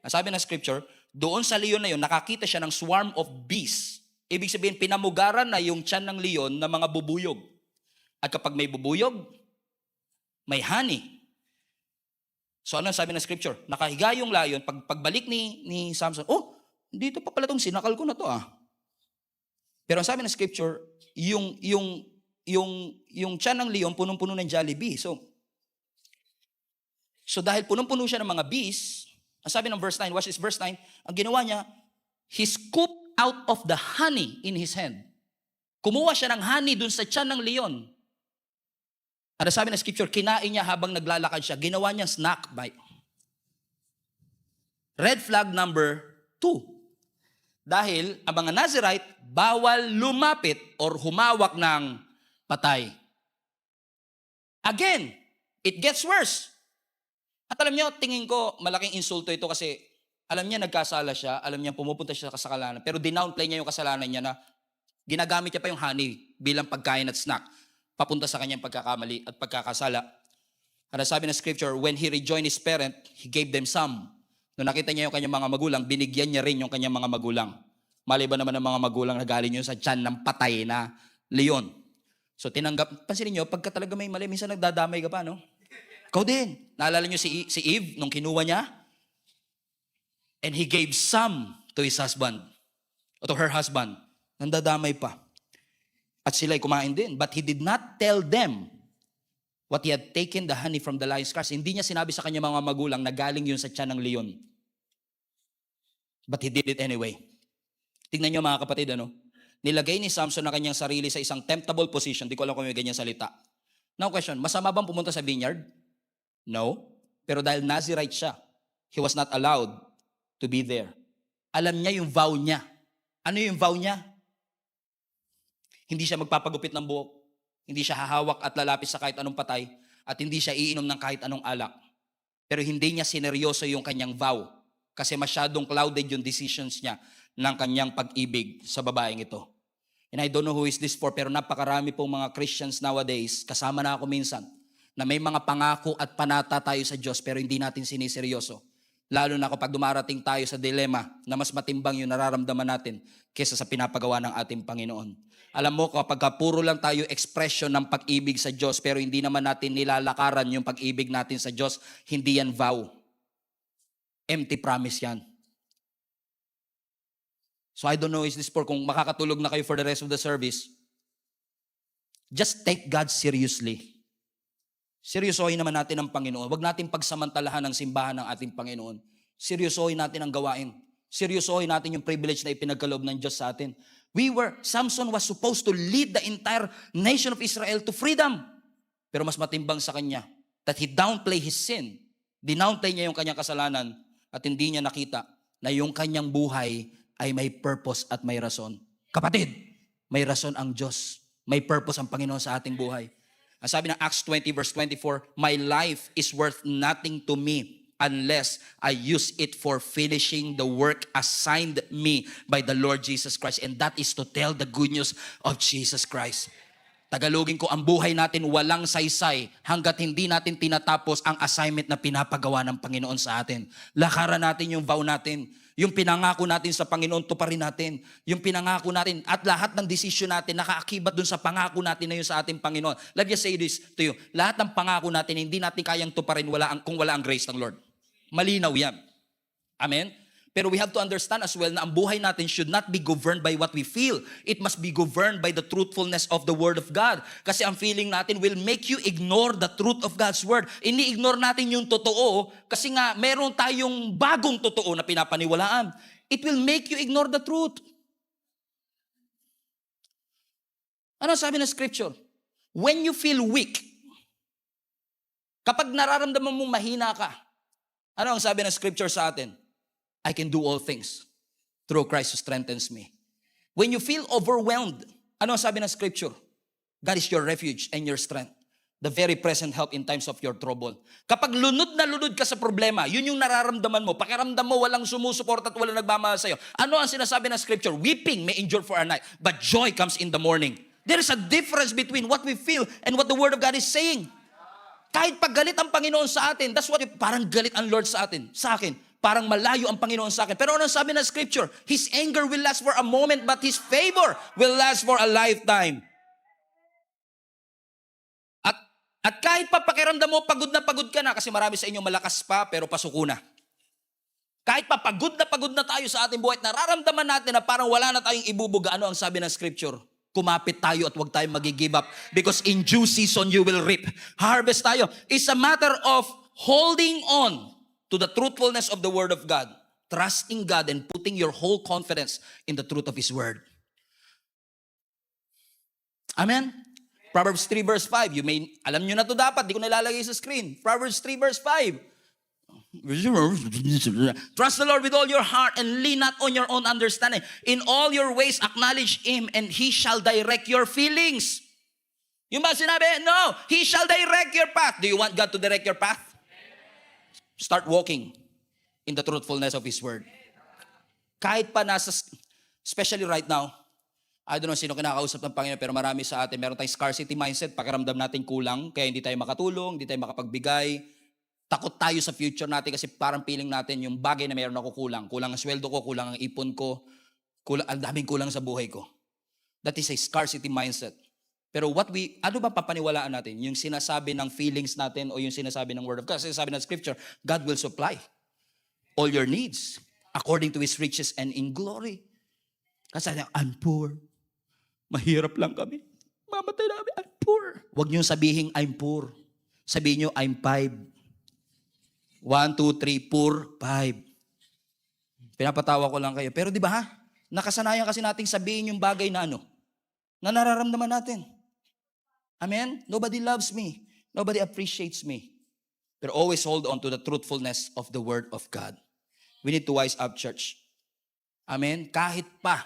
Nasabi ng scripture, doon sa leon na yun, nakakita siya ng swarm of bees. Ibig sabihin, pinamugaran na yung tiyan ng leon na mga bubuyog. At kapag may bubuyog, may honey. So ano sabi ng scripture? Nakahiga yung lion, pagbalik ni Samson, dito pa pala itong sinakal ko na to Pero ang sabi ng scripture, yung tiyan ng leon, punong-puno ng Jollibee. So dahil punong-puno siya ng mga bees, Ang sabi ng verse 9, watch this verse 9, ang ginawa niya, he scooped out of the honey in his hand. Kumuha siya ng honey dun sa tiyan ng leon. At sabi ng scripture, kinain niya habang naglalakad siya. Ginawa niyang snack bite. Red flag number 2. Dahil ang mga Nazirite, bawal lumapit or humawak ng patay. Again, it gets worse. At alam niyo, tingin ko, malaking insulto ito kasi alam niya nagkasala siya, alam niya pumupunta siya sa kasalanan, pero dinownplay niya yung kasalanan niya na ginagamit niya pa yung honey bilang pagkain at snack papunta sa kanyang pagkakamali at pagkakasala. At sabi ng scripture, when he rejoined his parent, he gave them some. Nung nakita niya yung kanyang mga magulang, binigyan niya rin yung kanyang mga magulang. Maliban naman ng mga magulang na galing yun sa tiyan ng patay na leon. So tinanggap, pansinin niyo, pagka talaga may mali, minsan nagdadamay ka pa, no? Ikaw din. Naalala niyo si Eve, nung kinuha niya? And he gave some to his husband, o to her husband. Nandadamay pa. At sila'y kumain din. But he did not tell them what he had taken the honey from the lion's crest. Hindi niya sinabi sa kanya mga magulang na galing yun sa tiyan ng leon. But he did it anyway. Tingnan niyo mga kapatid, ano? Nilagay ni Samson na kanyang sarili sa isang temptable position. Di ko alam kung may ganyan salita. Now question, masama bang pumunta sa vineyard? No. Pero dahil Nazirite siya, he was not allowed to be there. Alam niya yung vow niya. Ano yung vow niya? Hindi siya magpapagupit ng buhok. Hindi siya hahawak at lalapit sa kahit anong patay. At hindi siya iinom ng kahit anong alak. Pero hindi niya sineryoso yung kanyang vow. Kasi masyadong clouded yung decisions niya ng kanyang pag-ibig sa babaeng ito. And I don't know who is this for, pero napakarami pong mga Christians nowadays, kasama na ako minsan, na may mga pangako at panata tayo sa Diyos pero hindi natin siniseryoso. Lalo na kapag dumarating tayo sa dilema na mas matimbang yung nararamdaman natin kaysa sa pinapagawa ng ating Panginoon. Alam mo, kapag puro lang tayo expression ng pag-ibig sa Diyos pero hindi naman natin nilalakaran yung pag-ibig natin sa Diyos, hindi yan vow. Empty promise yan. So I don't know, is this for kung makakatulog na kayo for the rest of the service, just take God seriously. Seryosohin naman natin ang Panginoon. Huwag natin pagsamantalahan ang simbahan ng ating Panginoon. Seryosohin natin ang gawain. Seryosohin natin yung privilege na ipinagkaloob ng Diyos sa atin. Samson was supposed to lead the entire nation of Israel to freedom. Pero mas matimbang sa kanya that he downplay his sin. Dinownplay niya yung kanyang kasalanan at hindi niya nakita na yung kanyang buhay ay may purpose at may rason. Kapatid, may rason ang Diyos. May purpose ang Panginoon sa ating buhay. Ang sabi ng Acts 20 verse 24, my life is worth nothing to me unless I use it for finishing the work assigned me by the Lord Jesus Christ. And that is to tell the good news of Jesus Christ. Tagalogin ko, ang buhay natin walang saysay hanggat hindi natin tinatapos ang assignment na pinapagawa ng Panginoon sa atin. Lakaran natin yung vow natin. Yung pinangako natin sa Panginoon, tuparin natin. Yung pinangako natin at lahat ng desisyon natin nakaakibat dun sa pangako natin na yun sa ating Panginoon. Let me say this to you. Lahat ng pangako natin, hindi natin kayang tuparin kung wala ang grace ng Lord. Malinaw yan. Amen? Pero we have to understand as well na ang buhay natin should not be governed by what we feel. It must be governed by the truthfulness of the Word of God. Kasi ang feeling natin will make you ignore the truth of God's Word. Ini-ignore natin yung totoo kasi nga meron tayong bagong totoo na pinapaniwalaan. It will make you ignore the truth. Ano sabi ng Scripture? When you feel weak, kapag nararamdaman mong mahina ka, ano ang sabi ng Scripture sa atin? I can do all things through Christ who strengthens me. When you feel overwhelmed, ano ang sabi ng Scripture? God is your refuge and your strength, the very present help in times of your trouble. Kapag lunod na lunod ka sa problema, yun yung nararamdaman mo. Pakiramdam mo walang sumusuport at walang nagmamahal sa'yo. Ano ang sinasabi ng Scripture? Weeping may endure for a night, but joy comes in the morning. There is a difference between what we feel and what the Word of God is saying. Kahit pag galit ang Panginoon sa atin, that's what parang galit ang Lord sa atin, sa akin. Parang malayo ang Panginoon sa akin. Pero ano sabi ng Scripture? His anger will last for a moment, but His favor will last for a lifetime. At kahit pa pakiramdam mo, pagod ka na, kasi marami sa inyo malakas pa, pero pasuko na. Kahit pa pagod na tayo sa ating buhay, nararamdaman natin na parang wala na tayong ibubuga. Ano ang sabi ng Scripture? Kumapit tayo at huwag tayong mag-give up. Because in due season, you will reap. Harvest tayo. It's a matter of holding on to the truthfulness of the Word of God. Trusting God and putting your whole confidence in the truth of His Word. Amen? Proverbs 3 verse 5. Alam nyo na to dapat, di ko nilalagay sa screen. Proverbs 3 verse 5. Trust the Lord with all your heart and lean not on your own understanding. In all your ways acknowledge Him and He shall direct your feelings. Yung ba sinabi? No, He shall direct your path. Do you want God to direct your path? Start walking in the truthfulness of His Word. Kahit pa especially right now, I don't know sino kinakausap ng Panginoon, pero marami sa atin, meron tayong scarcity mindset, pakiramdam natin kulang, kaya hindi tayo makatulong, hindi tayo makapagbigay. Takot tayo sa future natin kasi parang feeling natin yung bagay na meron ako kulang. Kulang ang sweldo ko, kulang ang ipon ko, ang daming kulang sa buhay ko. That is a scarcity mindset. Pero ano ba papaniwalaan natin? Yung sinasabi ng feelings natin o yung sinasabi ng Word of God? Sinasabi ng Scripture, God will supply all your needs according to His riches and in glory. Kasi I'm poor. Mahirap lang kami. Mamatay na kami. I'm poor. Huwag niyong sabihin, I'm poor. Sabihin niyo, I'm 5. 1, 2, 3, poor, 5. Pinapatawa ko lang kayo. Pero di ba nakasanayan kasi nating sabihin yung bagay na na nararamdaman natin. Amen? Nobody loves me. Nobody appreciates me. Pero always hold on to the truthfulness of the Word of God. We need to wise up, church. Amen? Kahit pa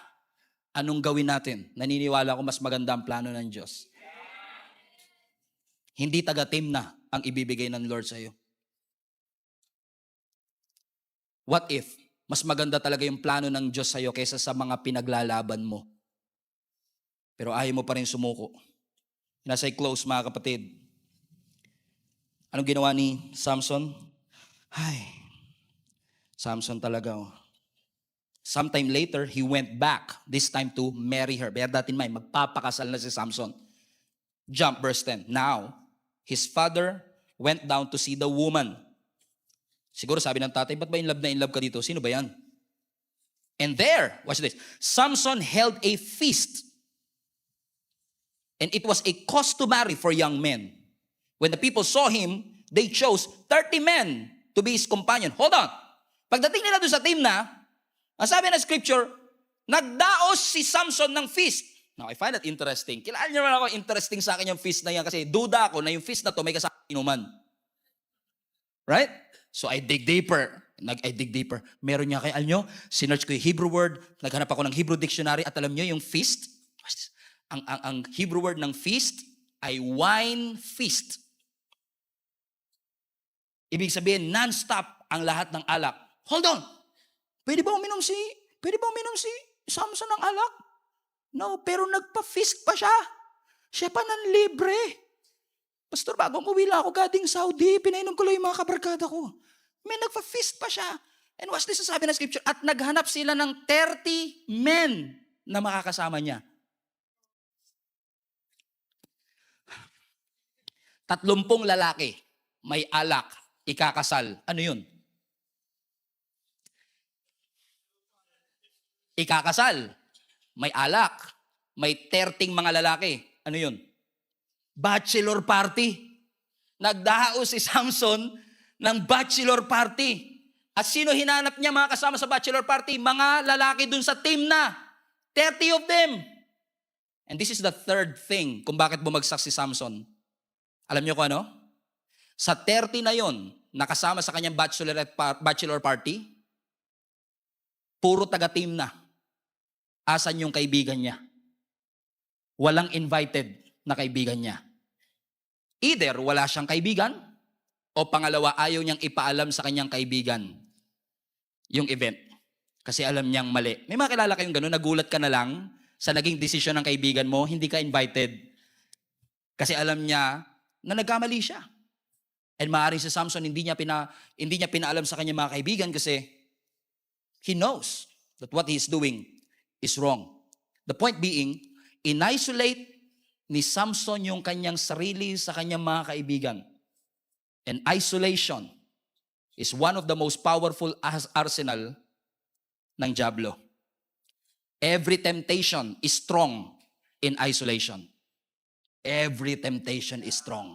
anong gawin natin, naniniwala ko mas maganda ang plano ng Diyos. Hindi taga-team na ang ibibigay ng Lord sa iyo. What if mas maganda talaga yung plano ng Diyos sa iyo kaysa sa mga pinaglalaban mo? Pero ayaw mo pa rin sumuko. Nasa close, mga kapatid. Anong ginawa ni Samson? Samson talaga. Sometime later, he went back, this time to marry her. Bear that in mind, magpapakasal na si Samson. Jump, verse 10. Now, his father went down to see the woman. Siguro sabi ng tatay, ba't ba in love ka dito? Sino ba yan? And there, watch this, Samson held a feast. And it was a customary for young men. When the people saw him, they chose 30 men to be his companion. Hold on. Pagdating nila doon sa team na, ang sabi ng Scripture, nagdaos si Samson ng feast. Now, I find that interesting. Kailangan nyo naman ako, interesting sa akin yung feast na yan kasi duda ako na yung feast na to may kasama inuman. Right? So I dig deeper. Meron niya kay nyo, sinearch ko yung Hebrew word, naghanap ako ng Hebrew dictionary at alam nyo yung feast, ang Hebrew word ng feast ay wine feast. Ibig sabihin, non-stop ang lahat ng alak. Hold on! Pwede ba uminom si Samson ng alak? No, pero nagpa-feast pa siya. Siya pa ng libre. Pastor, bago umuwi lang ako galing Saudi, pinainom ko lang yung mga kabarkada ko. May nagpa-feast pa siya. And watch this, sabi ng Scripture, at naghanap sila ng 30 men na makakasama niya. 30 lalaki, may alak, ikakasal. Ano yun? Ikakasal, may alak, may 30 mga lalaki. Ano yun? Bachelor party. Nagdaos si Samson ng bachelor party. At sino hinanap niya mga kasama sa bachelor party? Mga lalaki dun sa team na. 30 of them. And this is the third thing kung bakit bumagsak si Samson. Alam niyo kung ano? Sa 30 na yon, nakasama sa kanyang bachelor party, puro taga-team na. Asan yung kaibigan niya? Walang invited na kaibigan niya. Either wala siyang kaibigan, o pangalawa, ayaw niyang ipaalam sa kanyang kaibigan yung event. Kasi alam niyang mali. May mga kilala kayong gano'n, nagulat ka na lang sa naging desisyon ng kaibigan mo, hindi ka invited. Kasi alam niya na nagkamali siya. And maaaring si Samson, hindi niya pinaalam sa kanyang mga kaibigan kasi he knows that what he is doing is wrong. The point being, in-isolate ni Samson yung kanyang sarili sa kanyang mga kaibigan. And isolation is one of the most powerful arsenal ng diablo. Every temptation is strong in isolation. Every temptation is strong.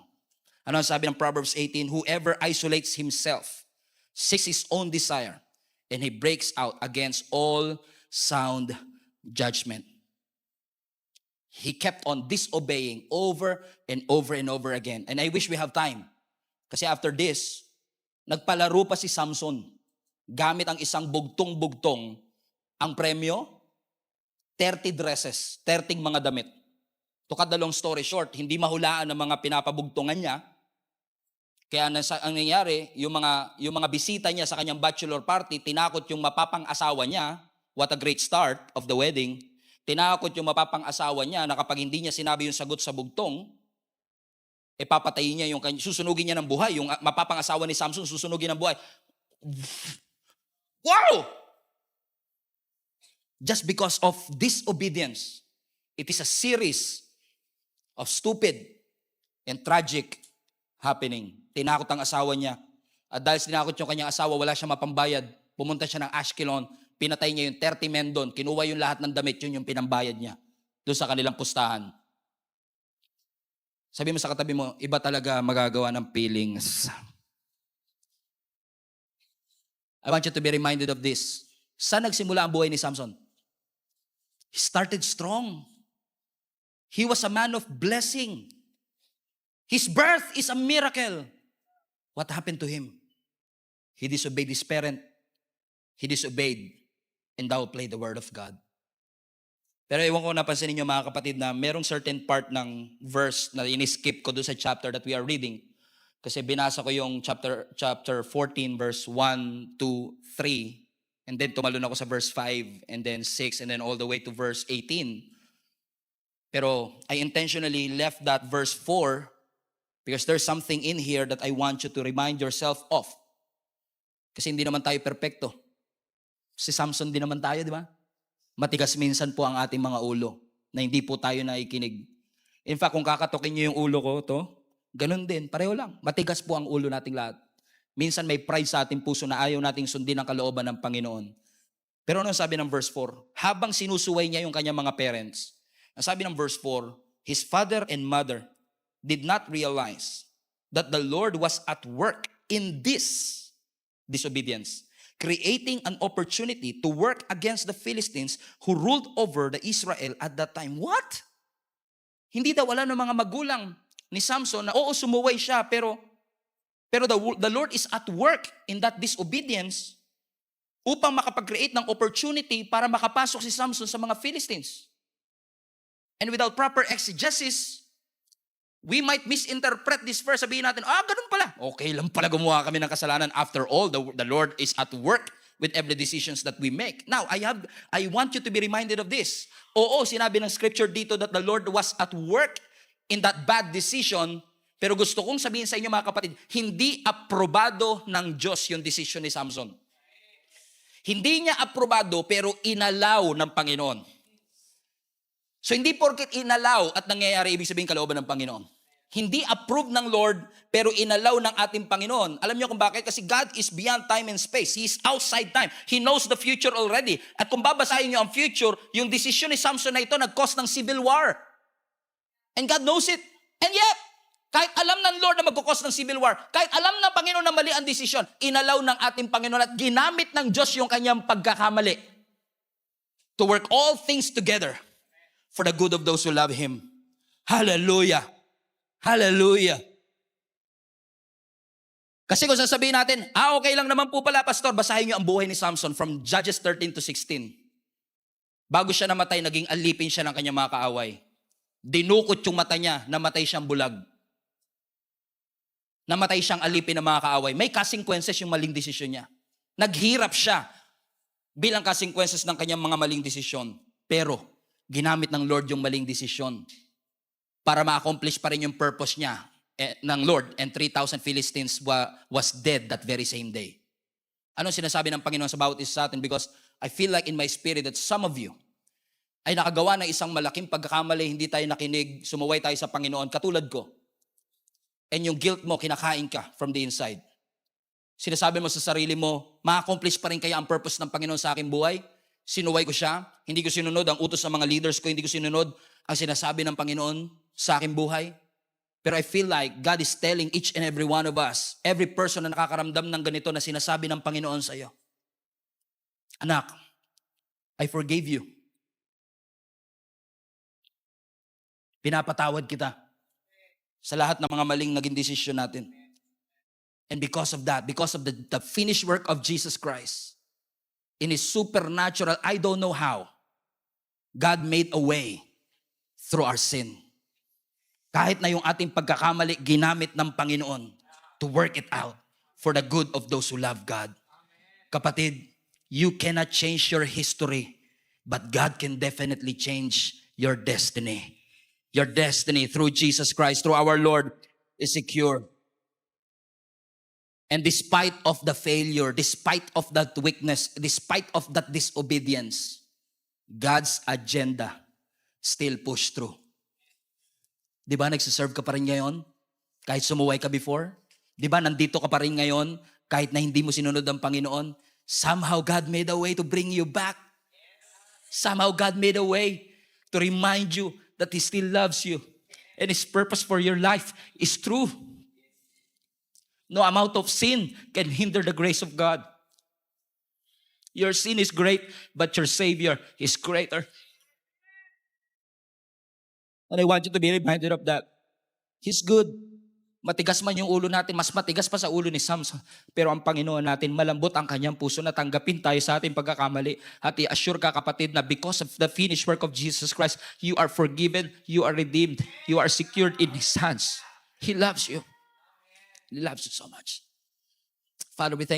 Ano ang sabi ng Proverbs 18? Whoever isolates himself seeks his own desire, and he breaks out against all sound judgment. He kept on disobeying over and over and over again. And I wish we have time. Kasi after this, nagpalaro pa si Samson gamit ang isang bugtong-bugtong. Ang premyo, 30 dresses, 30 mga damit. To cut the long story short, hindi mahulaan ng mga pinapabugtungan niya. Kaya ang nangyari, yung mga bisita niya sa kanyang bachelor party, tinakot yung mapapang-asawa niya. What a great start of the wedding. Tinakot yung mapapang-asawa niya na kapag hindi niya sinabi yung sagot sa bugtong, papatayin niya susunugin niya ng buhay. Yung mapapang-asawa ni Samson, susunugin ng buhay. Wow! Just because of disobedience, it is a series of stupid and tragic happening. Tinakot ang asawa niya. At dahil tinakot yung kanyang asawa, wala siya mapambayad. Pumunta siya ng Ashkelon, pinatay niya yung 30 men doon, kinuha yung lahat ng damit, yun yung pinambayad niya doon sa kanilang pustahan. Sabi mo sa katabi mo, iba talaga magagawa ng feelings. I want you to be reminded of this. Saan nagsimula ang buhay ni Samson? He started strong. He was a man of blessing. His birth is a miracle. What happened to him? He disobeyed his parent. He disobeyed and downplayed the word of God. Pero ewan ko napansin ninyo mga kapatid na merong certain part ng verse na in-skip ko doon sa chapter that we are reading. Kasi binasa ko yung chapter 14 verse 1, 2, 3. And then tumalon ako sa verse 5 and then 6 and then all the way to verse 18. Pero I intentionally left that verse 4 because there's something in here that I want you to remind yourself of. Kasi hindi naman tayo perpekto. Si Samson din naman tayo, di ba? Matigas minsan po ang ating mga ulo na hindi po tayo naikinig. In fact, kung kakatokin niyo yung ulo ko, ganun din, pareho lang. Matigas po ang ulo nating lahat. Minsan may pride sa ating puso na ayaw nating sundin ang kalooban ng Panginoon. Pero ano sabi ng verse 4? Habang sinusuway niya yung kanyang mga parents, ang sabi ng verse 4, his father and mother did not realize that the Lord was at work in this disobedience, creating an opportunity to work against the Philistines who ruled over the Israel at that time. What? Hindi daw wala ng mga magulang ni Samson na sumuway siya, pero the Lord is at work in that disobedience upang makapag-create ng opportunity para makapasok si Samson sa mga Philistines. And without proper exegesis, we might misinterpret this verse. Sabihin natin, ganun pala. Okay lang pala gumawa kami ng kasalanan. After all, the Lord is at work with every decisions that we make. Now, I want you to be reminded of this. Oo, sinabi ng scripture dito that the Lord was at work in that bad decision. Pero gusto kong sabihin sa inyo mga kapatid, hindi aprobado ng Diyos yung decision ni Samson. Hindi niya aprobado pero inalaw ng Panginoon. So hindi porket inalaw at nangyayari, ibig sabihin kalooban ng Panginoon. Hindi approved ng Lord, pero inalaw ng ating Panginoon. Alam niyo kung bakit? Kasi God is beyond time and space. He is outside time. He knows the future already. At kung babasahin niyo ang future, yung desisyon ni Samson na ito nag-cause ng civil war. And God knows it. And yet, kahit alam ng Lord na mag-cause ng civil war, kahit alam ng Panginoon na mali ang desisyon, inalaw ng ating Panginoon at ginamit ng Diyos yung kanyang pagkakamali to work all things together for the good of those who love Him. Hallelujah! Hallelujah! Kasi kung sasabihin natin, okay lang naman po pala, Pastor, basahin niyo ang buhay ni Samson from Judges 13 to 16. Bago siya namatay, naging alipin siya ng kanyang mga kaaway. Dinukot yung mata niya, namatay siyang bulag. Namatay siyang alipin ng mga kaaway. May consequences yung maling desisyon niya. Naghirap siya bilang consequences ng kanyang mga maling desisyon. Pero, ginamit ng Lord yung maling desisyon para ma-accomplish pa rin yung purpose niya ng Lord, and 3,000 Philistines was dead that very same day. Anong sinasabi ng Panginoon sa bawat isa sa atin? Because I feel like in my spirit that some of you ay nakagawa ng isang malaking pagkakamali, hindi tayo nakinig, sumuway tayo sa Panginoon, katulad ko. And yung guilt mo, kinakain ka from the inside. Sinasabi mo sa sarili mo, ma-accomplish pa rin kaya ang purpose ng Panginoon sa aking buhay? Sinuway ko siya, hindi ko sinunod ang utos ng mga leaders ko, hindi ko sinunod ang sinasabi ng Panginoon sa aking buhay. Pero I feel like God is telling each and every one of us, every person na nakakaramdam ng ganito na sinasabi ng Panginoon sa iyo, anak, I forgave you. Pinapatawad kita sa lahat ng mga maling naging desisyon natin. And because of that, because of the finished work of Jesus Christ, in His supernatural, I don't know how, God made a way through our sin. Kahit na yung ating pagkakamali, ginamit ng Panginoon to work it out for the good of those who love God. Kapatid, you cannot change your history, but God can definitely change your destiny. Your destiny through Jesus Christ, through our Lord, is secure. And despite of the failure, despite of that weakness, despite of that disobedience, God's agenda still push through. Di ba nagsiserve ka pa rin ngayon? Kahit sumuway ka before? Di ba nandito ka pa rin ngayon? Kahit na hindi mo sinunod ang Panginoon? Somehow God made a way to bring you back. Somehow God made a way to remind you that He still loves you. And His purpose for your life is true. No amount of sin can hinder the grace of God. Your sin is great, but your Savior is greater. And I want you to be reminded of that. He's good. Matigas man yung ulo natin, mas matigas pa sa ulo ni Samson. Pero ang Panginoon natin, malambot ang kanyang puso na tanggapin tayo sa ating pagkakamali. At i-assure ka kapatid na because of the finished work of Jesus Christ, you are forgiven, you are redeemed, you are secured in His hands. He loves you. He loves you so much. Father, we thank